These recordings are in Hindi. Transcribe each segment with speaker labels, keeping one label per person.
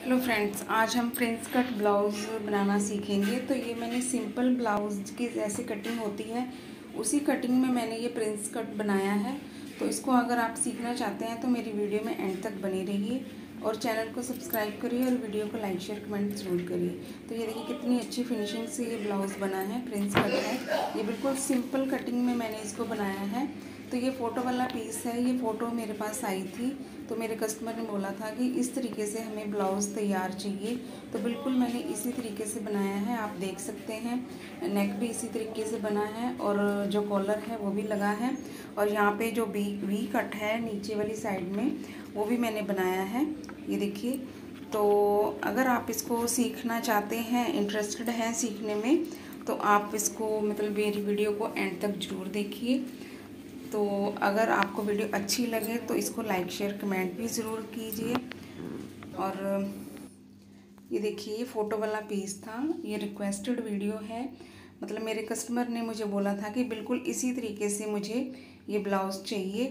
Speaker 1: हेलो फ्रेंड्स, आज हम प्रिंस कट ब्लाउज़ बनाना सीखेंगे। तो ये मैंने सिंपल ब्लाउज़ की जैसे कटिंग होती है उसी कटिंग में मैंने ये प्रिंस कट बनाया है। तो इसको अगर आप सीखना चाहते हैं तो मेरी वीडियो में एंड तक बने रहिए और चैनल को सब्सक्राइब करिए और वीडियो को लाइक शेयर कमेंट ज़रूर करिए। तो ये देखिए कितनी अच्छी फिनिशिंग से ये ब्लाउज़ बना है, प्रिंस कट है। ये बिल्कुल सिंपल कटिंग में मैंने इसको बनाया है। तो ये फ़ोटो वाला पीस है, ये फ़ोटो मेरे पास आई थी तो मेरे कस्टमर ने बोला था कि इस तरीके से हमें ब्लाउज़ तैयार चाहिए। तो बिल्कुल मैंने इसी तरीके से बनाया है, आप देख सकते हैं। नेक भी इसी तरीके से बना है और जो कॉलर है वो भी लगा है और यहाँ पे जो वी कट है नीचे वाली साइड में वो भी मैंने बनाया है, ये देखिए। तो अगर आप इसको सीखना चाहते हैं, इंटरेस्टेड हैं सीखने में, तो आप इसको मतलब मेरी वीडियो को एंड तक ज़रूर देखिए। तो अगर आपको वीडियो अच्छी लगे तो इसको लाइक शेयर कमेंट भी ज़रूर कीजिए। और ये देखिए, ये फ़ोटो वाला पीस था, ये रिक्वेस्टेड वीडियो है। मतलब मेरे कस्टमर ने मुझे बोला था कि बिल्कुल इसी तरीके से मुझे ये ब्लाउज़ चाहिए।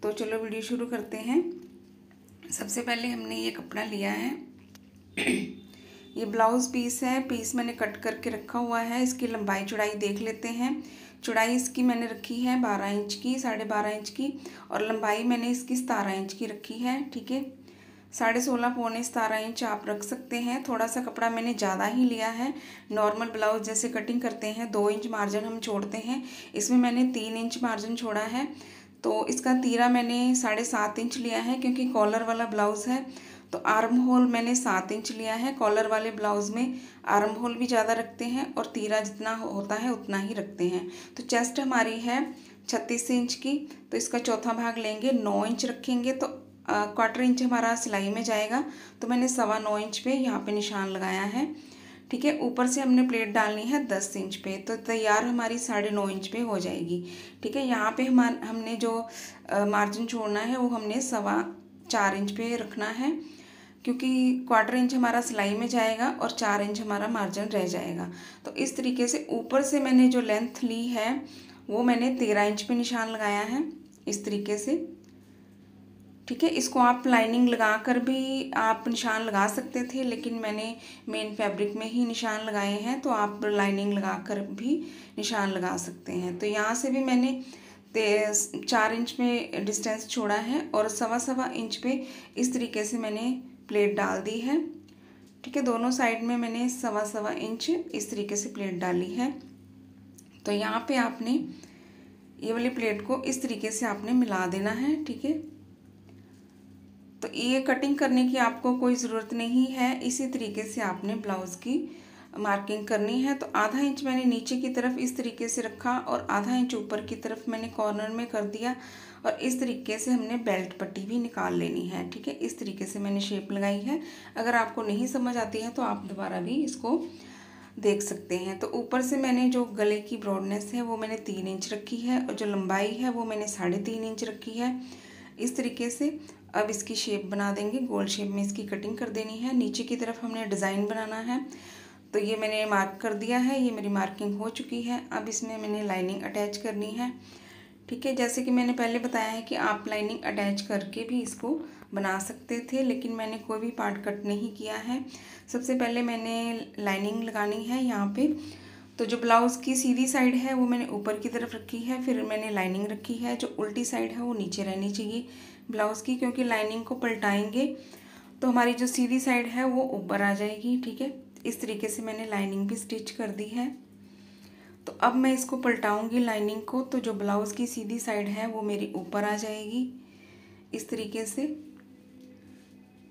Speaker 1: तो चलो वीडियो शुरू करते हैं। सबसे पहले हमने ये कपड़ा लिया है, ये ब्लाउज़ पीस है, पीस मैंने कट करके रखा हुआ है। इसकी लंबाई चौड़ाई देख लेते हैं। चौड़ाई इसकी मैंने रखी है 12 इंच की, 12.5 इंच की, और लंबाई मैंने इसकी 17 इंच की रखी है, ठीक है। 16.5 पौने 17 इंच आप रख सकते हैं। थोड़ा सा कपड़ा मैंने ज़्यादा ही लिया है। नॉर्मल ब्लाउज जैसे कटिंग करते हैं 2 इंच मार्जिन हम छोड़ते हैं, इसमें मैंने 3 इंच मार्जिन छोड़ा है। तो इसका तीरा मैंने 7.5 इंच लिया है क्योंकि कॉलर वाला ब्लाउज़ है। तो आर्म होल मैंने 7 इंच लिया है। कॉलर वाले ब्लाउज़ में आर्म होल भी ज़्यादा रखते हैं और तीरा जितना होता है उतना ही रखते हैं। तो चेस्ट हमारी है 36 इंच की, तो इसका चौथा भाग लेंगे, 9 इंच रखेंगे तो 1/4 इंच हमारा सिलाई में जाएगा। तो मैंने 9.25 इंच पे यहाँ पे निशान लगाया है, ठीक है। ऊपर से हमने प्लेट डालनी है 10 इंच पे, तो तैयार हमारी 9.5 इंच पे हो जाएगी, ठीक है। यहाँ पे हमने जो मार्जिन छोड़ना है वो हमने 4.25 इंच पे रखना है क्योंकि 1/4 इंच हमारा सिलाई में जाएगा और 4 इंच हमारा मार्जिन रह जाएगा। तो इस तरीके से ऊपर से मैंने जो लेंथ ली है वो मैंने 13 इंच पे निशान लगाया है, इस तरीके से, ठीक है। इसको आप लाइनिंग लगा कर भी आप निशान लगा सकते थे, लेकिन मैंने मेन फैब्रिक में ही निशान लगाए हैं, तो आप लाइनिंग लगा कर भी निशान लगा सकते हैं। तो यहाँ से भी मैंने 4 इंच में डिस्टेंस छोड़ा है और 1.25 इंच पे इस तरीके से मैंने प्लेट डाल दी है, ठीक है। दोनों साइड में मैंने 1.25 इंच इस तरीके से प्लेट डाली है। तो यहाँ पे आपने ये वाली प्लेट को इस तरीके से आपने मिला देना है, ठीक है। तो ये कटिंग करने की आपको कोई ज़रूरत नहीं है, इसी तरीके से आपने ब्लाउज़ की मार्किंग करनी है। तो आधा इंच मैंने नीचे की तरफ इस तरीके से रखा और आधा इंच ऊपर की तरफ मैंने कॉर्नर में कर दिया और इस तरीके से हमने बेल्ट पट्टी भी निकाल लेनी है, ठीक है। इस तरीके से मैंने शेप लगाई है। अगर आपको नहीं समझ आती है तो आप दोबारा भी इसको देख सकते हैं। तो ऊपर से मैंने जो गले की ब्रॉडनेस है वो मैंने 3 इंच रखी है और जो लंबाई है वो मैंने 3.5 इंच रखी है, इस तरीके से। अब इसकी शेप बना देंगे, गोल शेप में इसकी कटिंग कर देनी है। नीचे की तरफ हमने डिज़ाइन बनाना है, तो ये मैंने मार्क कर दिया है, ये मेरी मार्किंग हो चुकी है। अब इसमें मैंने लाइनिंग अटैच करनी है, ठीक है। जैसे कि मैंने पहले बताया है कि आप लाइनिंग अटैच करके भी इसको बना सकते थे, लेकिन मैंने कोई भी पार्ट कट नहीं किया है। सबसे पहले मैंने लाइनिंग लगानी है यहाँ पे। तो जो ब्लाउज़ की सीधी साइड है वो मैंने ऊपर की तरफ रखी है, फिर मैंने लाइनिंग रखी है। जो उल्टी साइड है वो नीचे रहनी चाहिए ब्लाउज़ की, क्योंकि लाइनिंग को पलटाएंगे तो हमारी जो सीधी साइड है वो ऊपर आ जाएगी, ठीक है। इस तरीके से मैंने लाइनिंग भी स्टिच कर दी है। तो अब मैं इसको पलटाऊंगी लाइनिंग को, तो जो ब्लाउज़ की सीधी साइड है वो मेरी ऊपर आ जाएगी, इस तरीके से,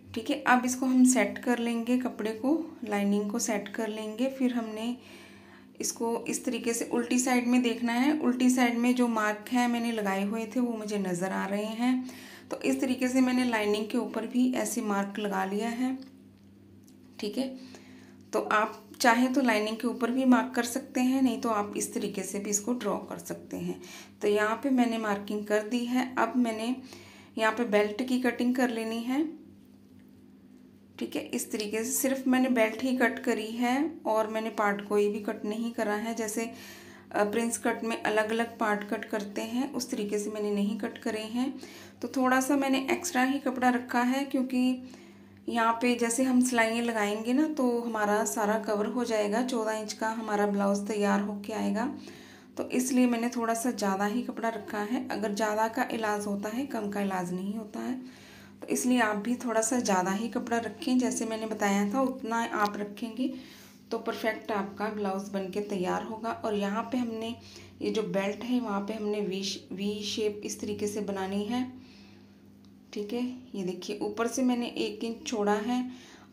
Speaker 1: ठीक है। अब इसको हम सेट कर लेंगे, कपड़े को, लाइनिंग को सेट कर लेंगे। फिर हमने इसको इस तरीके से उल्टी साइड में देखना है। उल्टी साइड में जो मार्क है मैंने लगाए हुए थे वो मुझे नज़र आ रहे हैं। तो इस तरीके से मैंने लाइनिंग के ऊपर भी ऐसे मार्क लगा लिया है, ठीक है। तो आप चाहें तो लाइनिंग के ऊपर भी मार्क कर सकते हैं, नहीं तो आप इस तरीके से भी इसको ड्रॉ कर सकते हैं। तो यहाँ पे मैंने मार्किंग कर दी है। अब मैंने यहाँ पे बेल्ट की कटिंग कर लेनी है, ठीक है। इस तरीके से सिर्फ मैंने बेल्ट ही कट करी है और मैंने पार्ट कोई भी कट नहीं करा है। जैसे प्रिंस कट में अलग अलग पार्ट कट करते हैं उस तरीके से मैंने नहीं कट करे हैं। तो थोड़ा सा मैंने एक्स्ट्रा ही कपड़ा रखा है क्योंकि यहाँ पे जैसे हम सिलाइयाँ लगाएंगे ना तो हमारा सारा कवर हो जाएगा, 14 इंच का हमारा ब्लाउज़ तैयार होके आएगा। तो इसलिए मैंने थोड़ा सा ज़्यादा ही कपड़ा रखा है। अगर ज़्यादा का इलाज होता है, कम का इलाज नहीं होता है। तो इसलिए आप भी थोड़ा सा ज़्यादा ही कपड़ा रखें, जैसे मैंने बताया था उतना आप रखेंगे तो परफेक्ट आपका ब्लाउज़ बन के तैयार होगा। और यहाँ पे हमने ये जो बेल्ट है वहाँ पे हमने वी शेप इस तरीके से बनानी है। ठीक है, ये देखिए ऊपर से मैंने 1 इंच छोड़ा है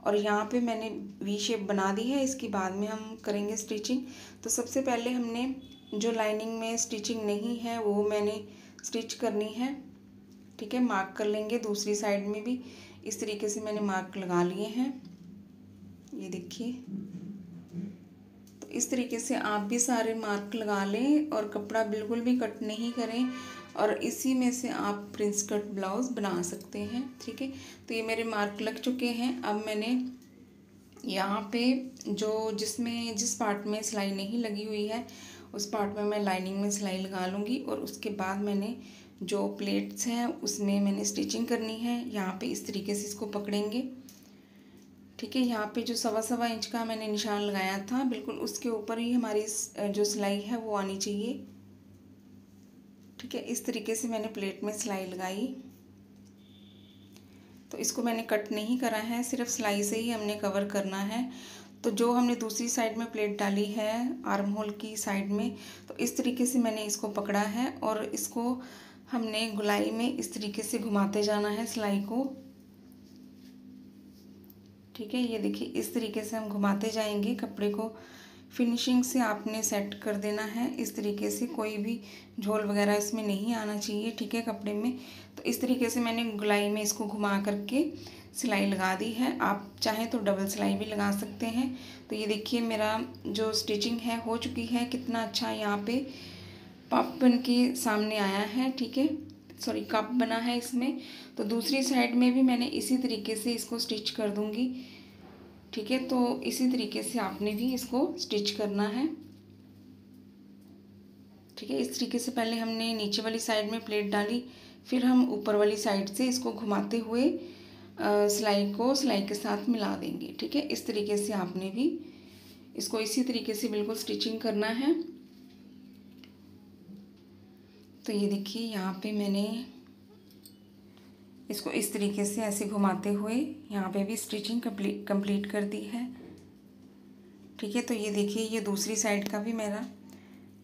Speaker 1: और यहाँ पे मैंने वी शेप बना दी है। इसके बाद में हम करेंगे स्टिचिंग। तो सबसे पहले हमने जो लाइनिंग में स्टिचिंग नहीं है वो मैंने स्टिच करनी है। ठीक है, मार्क कर लेंगे। दूसरी साइड में भी इस तरीके से मैंने मार्क लगा लिए हैं, ये देखिए। तो इस तरीके से आप भी सारे मार्क लगा लें और कपड़ा बिल्कुल भी कट नहीं करें और इसी में से आप प्रिंस कट ब्लाउज़ बना सकते हैं। ठीक है, तो ये मेरे मार्क लग चुके हैं। अब मैंने यहाँ पे जिस पार्ट में सिलाई नहीं लगी हुई है उस पार्ट में मैं लाइनिंग में सिलाई लगा लूँगी और उसके बाद मैंने जो प्लेट्स हैं उसमें मैंने स्टिचिंग करनी है। यहाँ पे इस तरीके से इसको पकड़ेंगे। ठीक है, यहाँ पे जो 1.25 इंच का मैंने निशान लगाया था बिल्कुल उसके ऊपर ही हमारी जो सिलाई है वो आनी चाहिए। ठीक है, इस तरीके से मैंने प्लेट में सिलाई लगाई। तो इसको मैंने कट नहीं करा है, सिर्फ सिलाई से ही हमने कवर करना है। तो जो हमने दूसरी साइड में प्लेट डाली है आर्म होल की साइड में, तो इस तरीके से मैंने इसको पकड़ा है और इसको हमने गोलाई में इस तरीके से घुमाते जाना है सिलाई को। ठीक है, ये देखिए इस तरीके से हम घुमाते जाएंगे कपड़े को। फिनिशिंग से आपने सेट कर देना है इस तरीके से, कोई भी झोल वगैरह इसमें नहीं आना चाहिए। ठीक है, कपड़े में। तो इस तरीके से मैंने गोलाई में इसको घुमा करके सिलाई लगा दी है। आप चाहें तो डबल सिलाई भी लगा सकते हैं। तो ये देखिए मेरा जो स्टिचिंग है हो चुकी है। कितना अच्छा यहाँ पे पफ बन के सामने आया है। ठीक है, सॉरी कप बना है इसमें। तो दूसरी साइड में भी मैंने इसी तरीके से इसको स्टिच कर दूंगी। ठीक है, तो इसी तरीके से आपने भी इसको स्टिच करना है। ठीक है, इस तरीके से पहले हमने नीचे वाली साइड में प्लेट डाली, फिर हम ऊपर वाली साइड से इसको घुमाते हुए सिलाई को सिलाई के साथ मिला देंगे। ठीक है, इस तरीके से आपने भी इसको इसी तरीके से बिल्कुल स्टिचिंग करना है। तो ये देखिए यहाँ पे मैंने इसको इस तरीके से ऐसे घुमाते हुए यहाँ पे भी स्टिचिंग कंप्लीट कर दी है। ठीक है, तो ये देखिए ये दूसरी साइड का भी मेरा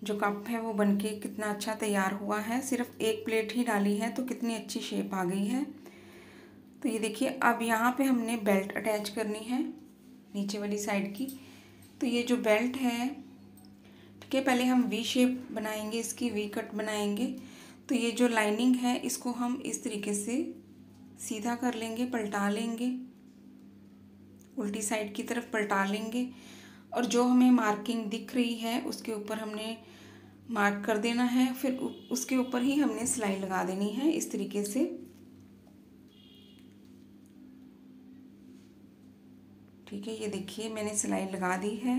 Speaker 1: जो कप है वो बनके कितना अच्छा तैयार हुआ है। सिर्फ एक प्लेट ही डाली है तो कितनी अच्छी शेप आ गई है। तो ये देखिए अब यहाँ पे हमने बेल्ट अटैच करनी है नीचे वाली साइड की। तो ये जो बेल्ट है, ठीक है, पहले हम वी शेप बनाएंगे, इसकी वी कट बनाएंगे। तो ये जो लाइनिंग है इसको हम इस तरीके से सीधा कर लेंगे, पलटा लेंगे, उल्टी साइड की तरफ पलटा लेंगे और जो हमें मार्किंग दिख रही है उसके ऊपर हमने मार्क कर देना है। फिर उसके ऊपर ही हमने सिलाई लगा देनी है इस तरीके से। ठीक है, ये देखिए मैंने सिलाई लगा दी है।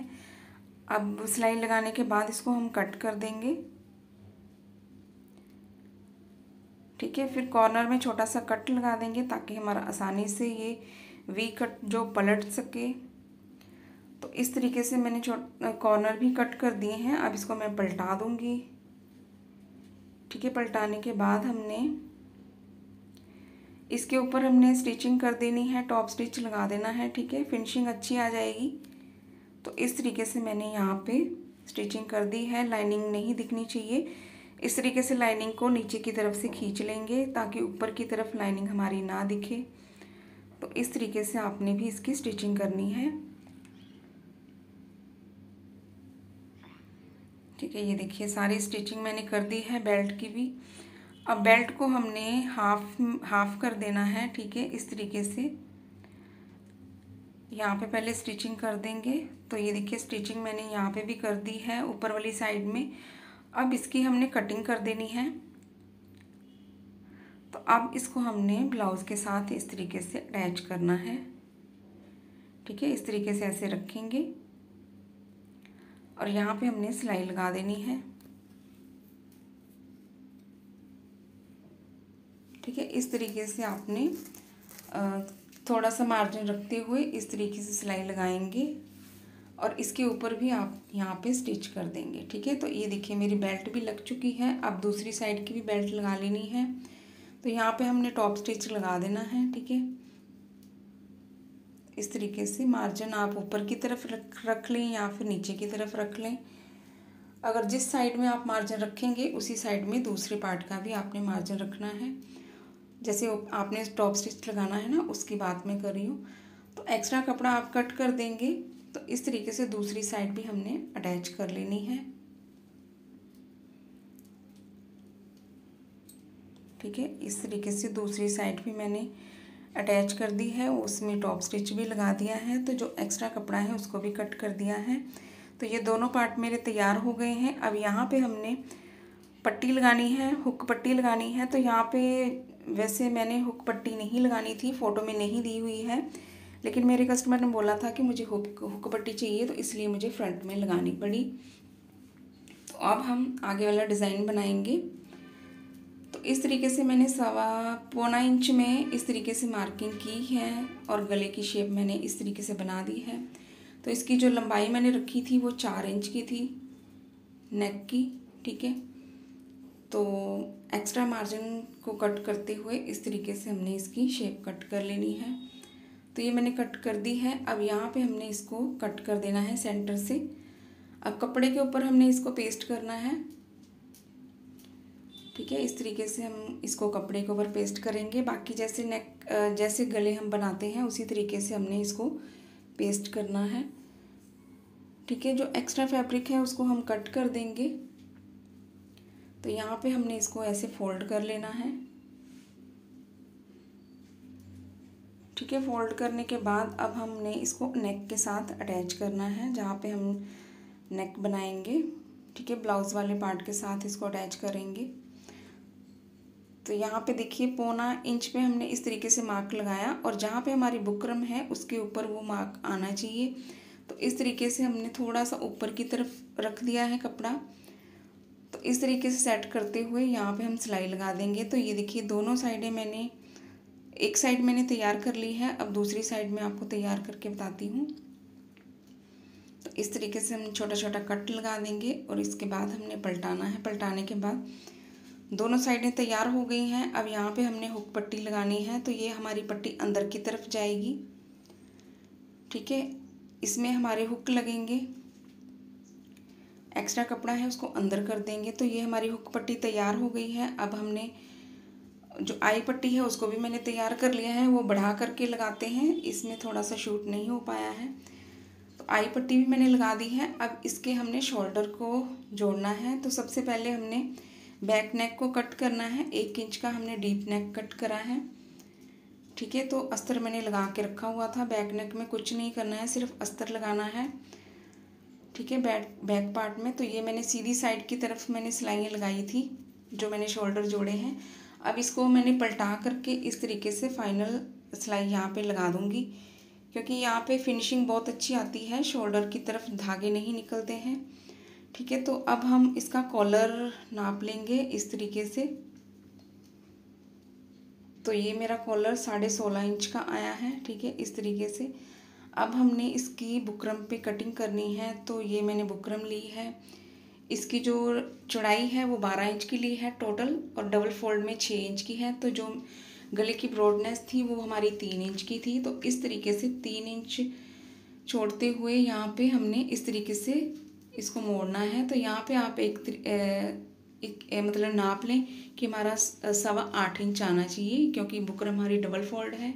Speaker 1: अब सिलाई लगाने के बाद इसको हम कट कर देंगे। ठीक है, फिर कॉर्नर में छोटा सा कट लगा देंगे ताकि हमारा आसानी से ये वी कट जो पलट सके। तो इस तरीके से मैंने कॉर्नर भी कट कर दिए हैं। अब इसको मैं पलटा दूंगी। ठीक है, पलटाने के बाद हमने इसके ऊपर हमने स्टिचिंग कर देनी है, टॉप स्टिच लगा देना है। ठीक है, फिनिशिंग अच्छी आ जाएगी। तो इस तरीके से मैंने यहाँ पे स्टिचिंग कर दी है। लाइनिंग नहीं दिखनी चाहिए। इस तरीके से लाइनिंग को नीचे की तरफ से खींच लेंगे ताकि ऊपर की तरफ लाइनिंग हमारी ना दिखे। तो इस तरीके से आपने भी इसकी स्टिचिंग करनी है। ठीक है, ये देखिए सारी स्टिचिंग मैंने कर दी है बेल्ट की भी। अब बेल्ट को हमने हाफ कर देना है। ठीक है, इस तरीके से यहाँ पे पहले स्टिचिंग कर देंगे। तो ये देखिए स्टिचिंग मैंने यहाँ पे भी कर दी है ऊपर वाली साइड में। अब इसकी हमने कटिंग कर देनी है। तो अब इसको हमने ब्लाउज़ के साथ इस तरीके से अटैच करना है। ठीक है, इस तरीके से ऐसे रखेंगे और यहाँ पे हमने सिलाई लगा देनी है। ठीक है, इस तरीके से आपने थोड़ा सा मार्जिन रखते हुए इस तरीके से सिलाई लगाएंगे और इसके ऊपर भी आप यहाँ पे स्टिच कर देंगे। ठीक है, तो ये देखिए मेरी बेल्ट भी लग चुकी है। अब दूसरी साइड की भी बेल्ट लगा लेनी है। तो यहाँ पे हमने टॉप स्टिच लगा देना है। ठीक है, इस तरीके से मार्जिन आप ऊपर की तरफ रख लें या फिर नीचे की तरफ रख लें। अगर जिस साइड में आप मार्जिन रखेंगे उसी साइड में दूसरे पार्ट का भी आपने मार्जिन रखना है। जैसे आपने टॉप स्टिच लगाना है ना, उसकी बात मैं कर रही हूँ। तो एक्स्ट्रा कपड़ा आप कट कर देंगे। तो इस तरीके से दूसरी साइड भी हमने अटैच कर लेनी है। ठीक है, इस तरीके से दूसरी साइड भी मैंने अटैच कर दी है, उसमें टॉप स्टिच भी लगा दिया है। तो जो एक्स्ट्रा कपड़ा है उसको भी कट कर दिया है। तो ये दोनों पार्ट मेरे तैयार हो गए हैं। अब यहाँ पे हमने पट्टी लगानी है, हुक पट्टी लगानी है। तो यहाँ पे वैसे मैंने हुक पट्टी नहीं लगानी थी, फ़ोटो में नहीं दी हुई है, लेकिन मेरे कस्टमर ने बोला था कि मुझे हुक पट्टी चाहिए, तो इसलिए मुझे फ्रंट में लगानी पड़ी। तो अब हम आगे वाला डिज़ाइन बनाएंगे। तो इस तरीके से मैंने 1.25 इंच में इस तरीके से मार्किंग की है और गले की शेप मैंने इस तरीके से बना दी है। तो इसकी जो लंबाई मैंने रखी थी वो 4 इंच की थी नेक की। ठीक है, तो एक्स्ट्रा मार्जिन को कट करते हुए इस तरीके से हमने इसकी शेप कट कर लेनी है। तो ये मैंने कट कर दी है। अब यहाँ पे हमने इसको कट कर देना है सेंटर से। अब कपड़े के ऊपर हमने इसको पेस्ट करना है। ठीक है, इस तरीके से हम इसको कपड़े के ऊपर पेस्ट करेंगे। बाकी जैसे गले हम बनाते हैं उसी तरीके से हमने इसको पेस्ट करना है। ठीक है, जो एक्स्ट्रा फैब्रिक है उसको हम कट कर देंगे। तो यहाँ पे हमने इसको ऐसे फोल्ड कर लेना है। ठीक है, फोल्ड करने के बाद अब हमने इसको नेक के साथ अटैच करना है, जहाँ पे हम नेक बनाएंगे। ठीक है, ब्लाउज़ वाले पार्ट के साथ इसको अटैच करेंगे। तो यहाँ पे देखिए 1.25 इंच पे हमने इस तरीके से मार्क लगाया और जहाँ पे हमारी बुकरम है उसके ऊपर वो मार्क आना चाहिए। तो इस तरीके से हमने थोड़ा सा ऊपर की तरफ रख दिया है कपड़ा। तो इस तरीके से सेट करते हुए यहाँ पे हम सिलाई लगा देंगे। तो ये देखिए दोनों साइडें मैंने एक साइड मैंने तैयार कर ली है। अब दूसरी साइड में आपको तैयार करके बताती हूँ। तो इस तरीके से हम छोटा छोटा कट लगा देंगे और इसके बाद हमने पलटाना है। पलटाने के बाद दोनों साइडें तैयार हो गई हैं। अब यहाँ पे हमने हुक पट्टी लगानी है। तो ये हमारी पट्टी अंदर की तरफ जाएगी। ठीक है, इसमें हमारे हुक लगेंगे। एक्स्ट्रा कपड़ा है उसको अंदर कर देंगे। तो ये हमारी हुक पट्टी तैयार हो गई है। अब हमने जो आई पट्टी है उसको भी मैंने तैयार कर लिया है, वो बढ़ा करके लगाते हैं, इसमें थोड़ा सा शूट नहीं हो पाया है। तो आई पट्टी भी मैंने लगा दी है। अब इसके हमने शोल्डर को जोड़ना है। तो सबसे पहले हमने बैक नेक को कट करना है। 1 इंच का हमने डीप नेक कट करा है। ठीक है, तो अस्तर मैंने लगा के रखा हुआ था। बैक नेक में कुछ नहीं करना है, सिर्फ अस्तर लगाना है। ठीक है, बैक पार्ट में तो ये मैंने सीधी साइड की तरफ मैंने सिलाइयाँ लगाई थी जो मैंने शोल्डर जोड़े हैं। अब इसको मैंने पलटा करके इस तरीके से फाइनल सिलाई यहाँ पे लगा दूँगी, क्योंकि यहाँ पे फिनिशिंग बहुत अच्छी आती है, शोल्डर की तरफ धागे नहीं निकलते हैं। ठीक है, तो अब हम इसका कॉलर नाप लेंगे इस तरीके से। तो ये मेरा कॉलर 16.5 इंच का आया है। ठीक है, इस तरीके से अब हमने इसकी बुकरम पे कटिंग करनी है। तो ये मैंने बुकरम ली है। इसकी जो चौड़ाई है वो 12 इंच की ली है टोटल, और डबल फोल्ड में 6 इंच की है। तो जो गले की ब्रॉडनेस थी वो हमारी 3 इंच की थी। तो इस तरीके से 3 इंच छोड़ते हुए यहाँ पे हमने इस तरीके से इसको मोड़ना है। तो यहाँ पे आप मतलब नाप लें कि हमारा 8.25 इंच आना चाहिए, क्योंकि बुकरम हमारी डबल फोल्ड है।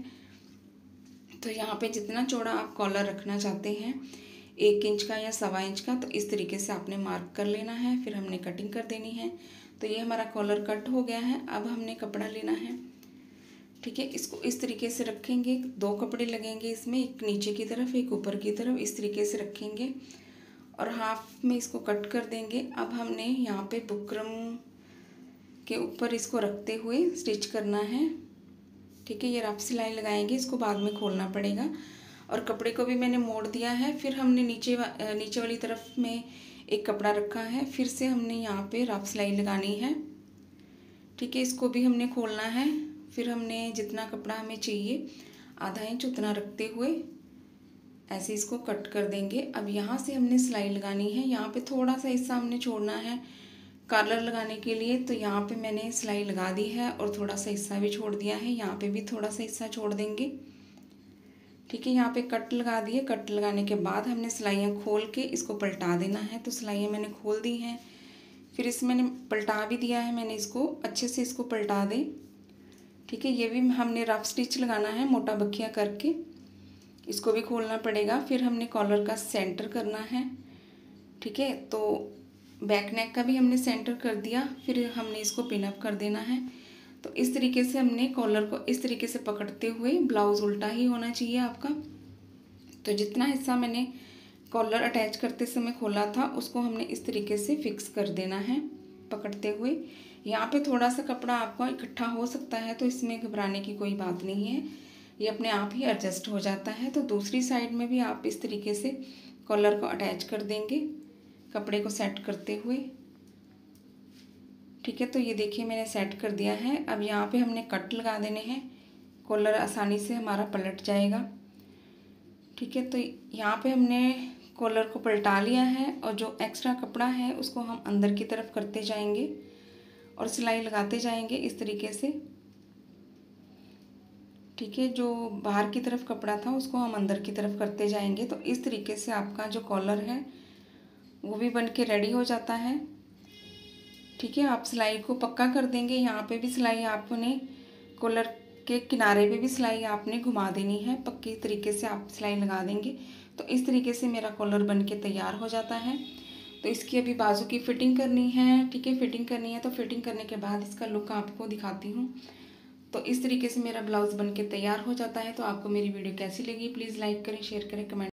Speaker 1: तो यहाँ पे जितना चौड़ा आप कॉलर रखना चाहते हैं, 1 इंच का या 1.25 इंच का, तो इस तरीके से आपने मार्क कर लेना है। फिर हमने कटिंग कर देनी है। तो ये हमारा कॉलर कट हो गया है। अब हमने कपड़ा लेना है। ठीक है, इसको इस तरीके से रखेंगे। 2 कपड़े लगेंगे इसमें, एक नीचे की तरफ एक ऊपर की तरफ, इस तरीके से रखेंगे और हाफ में इसको कट कर देंगे। अब हमने यहाँ पे बुकरम के ऊपर इसको रखते हुए स्टिच करना है। ठीक है, ये रफ सिलाई लगाएंगे, इसको बाद में खोलना पड़ेगा। और कपड़े को भी मैंने मोड़ दिया है। फिर हमने नीचे वाली तरफ में एक कपड़ा रखा है, फिर से हमने यहाँ पे रफ सिलाई लगानी है। ठीक है, इसको भी हमने खोलना है। फिर हमने जितना कपड़ा हमें चाहिए आधा इंच उतना रखते हुए ऐसे इसको कट कर देंगे। अब यहाँ से हमने सिलाई लगानी है। यहाँ पे थोड़ा सा हिस्सा हमने छोड़ना है कॉलर लगाने के लिए, तो यहाँ पे मैंने सिलाई लगा दी है और थोड़ा सा हिस्सा भी छोड़ दिया है। यहाँ पे भी थोड़ा सा हिस्सा छोड़ देंगे। ठीक है, यहाँ पे कट लगा दिए। कट लगाने के बाद हमने सिलाइयाँ खोल के इसको पलटा देना है। तो सिलाइयाँ मैंने खोल दी हैं, फिर इसमें मैंने पलटा भी दिया है। मैंने इसको अच्छे से इसको पलटा दें। ठीक है, ये भी हमने रफ स्टिच लगाना है मोटा बखिया करके, इसको भी खोलना पड़ेगा। फिर हमने कॉलर का सेंटर करना है। ठीक है, तो बैक नेक का भी हमने सेंटर कर दिया। फिर हमने इसको पिन अप कर देना है। तो इस तरीके से हमने कॉलर को इस तरीके से पकड़ते हुए, ब्लाउज़ उल्टा ही होना चाहिए आपका। तो जितना हिस्सा मैंने कॉलर अटैच करते समय खोला था उसको हमने इस तरीके से फिक्स कर देना है पकड़ते हुए। यहाँ पे थोड़ा सा कपड़ा आपका इकट्ठा हो सकता है, तो इसमें घबराने की कोई बात नहीं है, ये अपने आप ही एडजस्ट हो जाता है। तो दूसरी साइड में भी आप इस तरीके से कॉलर को अटैच कर देंगे कपड़े को सेट करते हुए। ठीक है, तो ये देखिए मैंने सेट कर दिया है। अब यहाँ पे हमने कट लगा देने हैं, कॉलर आसानी से हमारा पलट जाएगा। ठीक है, तो यहाँ पे हमने कॉलर को पलटा लिया है और जो एक्स्ट्रा कपड़ा है उसको हम अंदर की तरफ करते जाएंगे और सिलाई लगाते जाएंगे इस तरीके से। ठीक है, जो बाहर की तरफ कपड़ा था उसको हम अंदर की तरफ करते जाएंगे। तो इस तरीके से आपका जो कॉलर है वो भी बन के रेडी हो जाता है। ठीक है, आप सिलाई को पक्का कर देंगे। यहाँ पे भी सिलाई आपने कॉलर के किनारे पे भी सिलाई आपने घुमा देनी है, पक्की तरीके से आप सिलाई लगा देंगे। तो इस तरीके से मेरा कॉलर बन के तैयार हो जाता है। तो इसकी अभी बाजू की फ़िटिंग करनी है। ठीक है, फ़िटिंग करनी है, तो फ़िटिंग करने के बाद इसका लुक आपको दिखाती हूँ। तो इस तरीके से मेरा ब्लाउज़ बन के तैयार हो जाता है। तो आपको मेरी वीडियो कैसी लगी प्लीज़ लाइक करें, शेयर करें, कमेंट